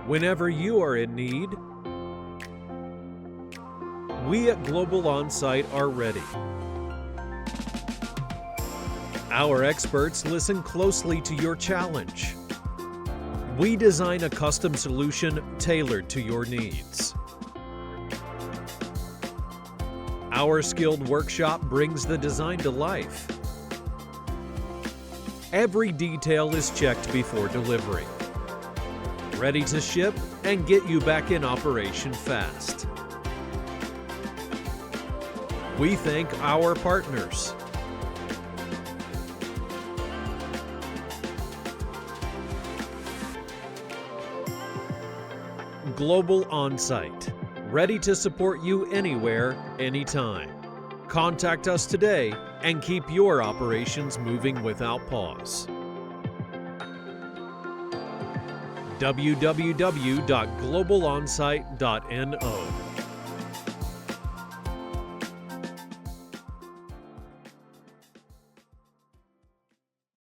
Whenever you are in need, we at Global Onsite are ready. Our experts listen closely to your challenge. We design a custom solution tailored to your needs. Our skilled workshop brings the design to life. Every detail is checked before delivery. Ready to ship and get you back in operation fast. We thank our partners. Global Onsite, ready to support you anywhere, anytime. Contact us today and keep your operations moving without pause. www.globalonsite.no